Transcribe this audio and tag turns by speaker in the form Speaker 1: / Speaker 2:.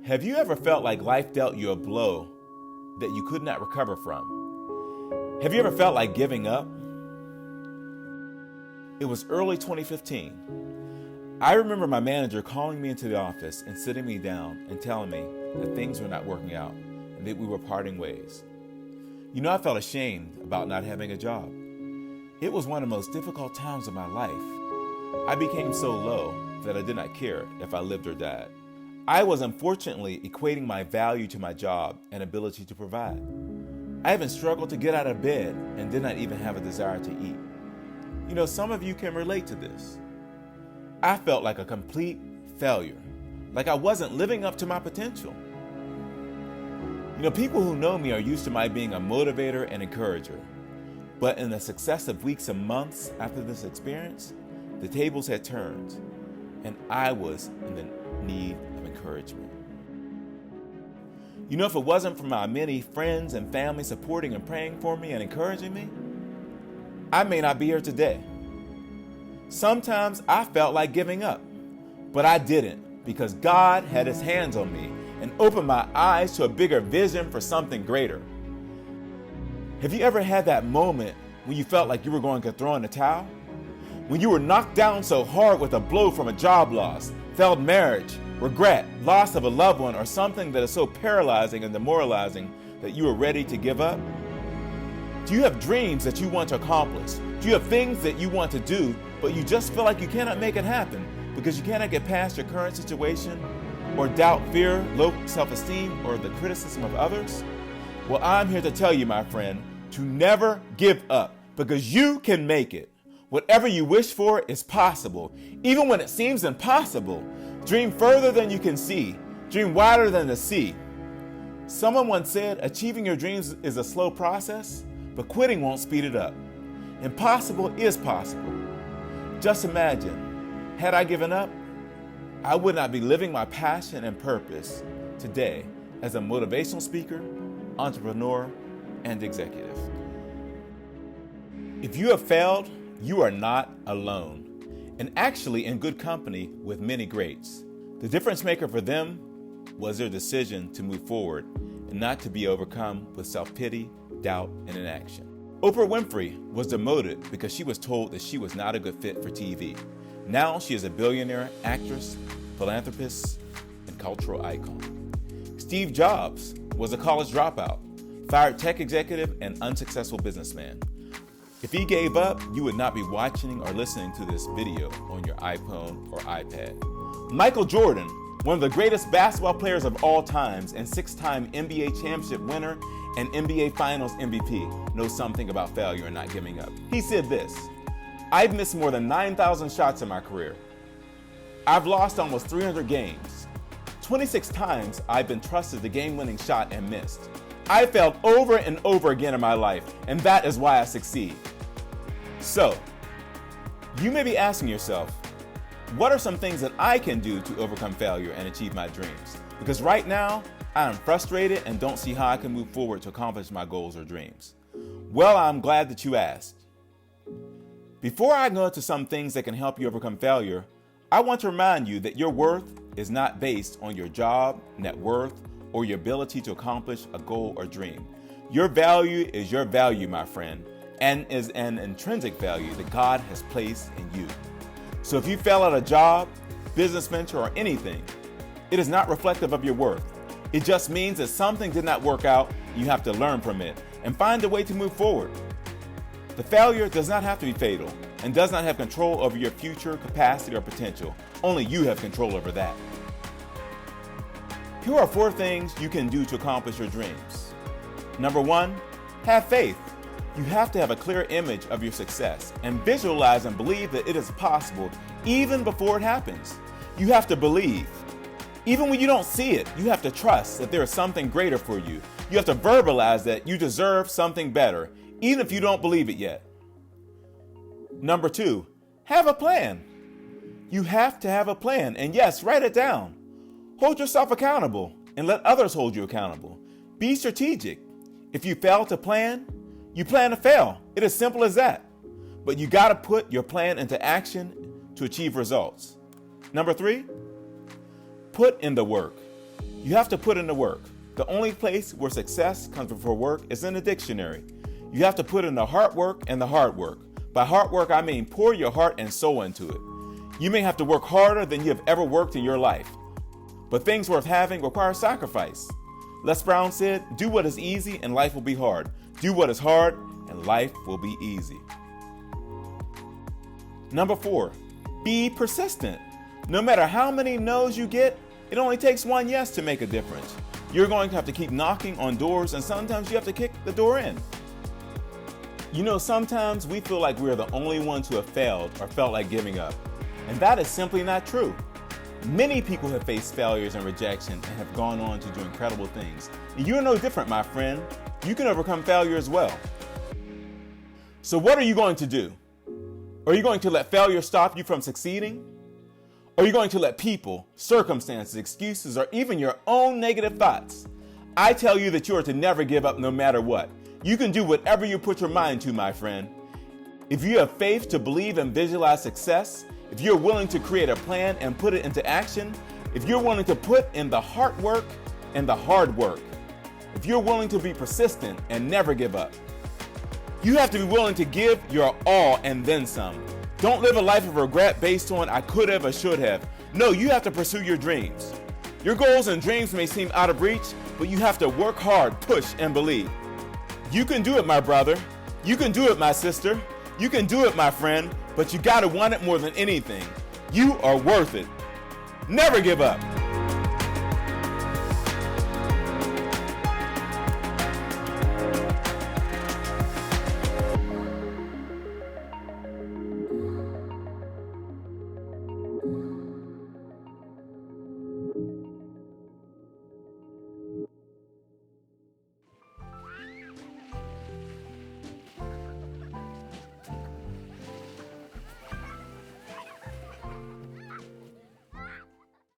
Speaker 1: Have you ever felt like life dealt you a blow that you could not recover from? Have you ever felt like giving up? It was early 2015. I remember my manager calling me into the office and sitting me down and telling me that things were not working out and that we were parting ways. You know, I felt ashamed about not having a job. It was one of the most difficult times of my life. I became so low that I did not care if I lived or died. I was unfortunately equating my value to my job and ability to provide. I even struggled to get out of bed and did not even have a desire to eat. You know, some of you can relate to this. I felt like a complete failure, like I wasn't living up to my potential. You know, people who know me are used to my being a motivator and encourager. But in the successive weeks and months after this experience, the tables had turned, and I was in the need of encouragement. You know, if it wasn't for my many friends and family supporting and praying for me and encouraging me, I may not be here today. Sometimes I felt like giving up, but I didn't, because God had his hands on me and opened my eyes to a bigger vision for something greater. Have you ever had that moment when you felt like you were going to throw in the towel? When you were knocked down so hard with a blow from a job loss, failed marriage, regret, loss of a loved one, or something that is so paralyzing and demoralizing that you are ready to give up? Do you have dreams that you want to accomplish? Do you have things that you want to do, but you just feel like you cannot make it happen because you cannot get past your current situation, or doubt, fear, low self-esteem, or the criticism of others? Well, I'm here to tell you, my friend, to never give up, because you can make it. Whatever you wish for is possible. Even when it seems impossible, dream further than you can see. Dream wider than the sea. Someone once said, achieving your dreams is a slow process, but quitting won't speed it up. Impossible is possible. Just imagine, had I given up, I would not be living my passion and purpose today as a motivational speaker, entrepreneur, and executive. If you have failed, you are not alone, and actually in good company with many greats. The difference maker for them was their decision to move forward and not to be overcome with self-pity, doubt, and inaction. Oprah Winfrey was demoted because she was told that she was not a good fit for TV. Now she is a billionaire, actress, philanthropist, and cultural icon. Steve Jobs was a college dropout, fired tech executive, and unsuccessful businessman. If he gave up, you would not be watching or listening to this video on your iPhone or iPad. Michael Jordan, one of the greatest basketball players of all times and 6-time NBA championship winner and NBA Finals MVP, knows something about failure and not giving up. He said this: I've missed more than 9,000 shots in my career. I've lost almost 300 games. 26 times I've been trusted the game-winning shot and missed. I failed over and over again in my life, and that is why I succeed. So, you may be asking yourself, what are some things that I can do to overcome failure and achieve my dreams? Because right now, I am frustrated and don't see how I can move forward to accomplish my goals or dreams. Well, I'm glad that you asked. Before I go into some things that can help you overcome failure, I want to remind you that your worth is not based on your job, net worth, or your ability to accomplish a goal or dream. Your value is your value, my friend, and is an intrinsic value that God has placed in you. So if you fail at a job, business venture, or anything, it is not reflective of your worth. It just means that something did not work out. You have to learn from it and find a way to move forward. The failure does not have to be fatal and does not have control over your future capacity or potential. Only you have control over that. Here are 4 things you can do to accomplish your dreams. Number 1, have faith. You have to have a clear image of your success and visualize and believe that it is possible even before it happens. You have to believe. Even when you don't see it, you have to trust that there is something greater for you. You have to verbalize that you deserve something better, even if you don't believe it yet. Number 2, have a plan. You have to have a plan, and yes, write it down. Hold yourself accountable and let others hold you accountable. Be strategic. If you fail to plan, you plan to fail. It is simple as that. But you got to put your plan into action to achieve results. Number 3, put in the work. You have to put in the work. The only place where success comes before work is in the dictionary. You have to put in the hard work and the hard work. By hard work, I mean pour your heart and soul into it. You may have to work harder than you have ever worked in your life. But things worth having require sacrifice. Les Brown said, "Do what is easy and life will be hard. Do what is hard and life will be easy." Number 4, be persistent. No matter how many no's you get, it only takes one yes to make a difference. You're going to have to keep knocking on doors, and sometimes you have to kick the door in. You know, sometimes we feel like we're the only ones who have failed or felt like giving up. And that is simply not true. Many people have faced failures and rejection and have gone on to do incredible things. And you're no different, my friend. You can overcome failure as well. So what are you going to do? Are you going to let failure stop you from succeeding? Are you going to let people, circumstances, excuses, or even your own negative thoughts? I tell you that you are to never give up no matter what. You can do whatever you put your mind to, my friend. If you have faith to believe and visualize success, if you're willing to create a plan and put it into action, if you're willing to put in the hard work and the hard work, if you're willing to be persistent and never give up, you have to be willing to give your all and then some. Don't live a life of regret based on I could have or should have. No, you have to pursue your dreams. Your goals and dreams may seem out of reach, but you have to work hard, push, and believe. You can do it, my brother. You can do it, my sister. You can do it, my friend, but you gotta want it more than anything. You are worth it. Never give up.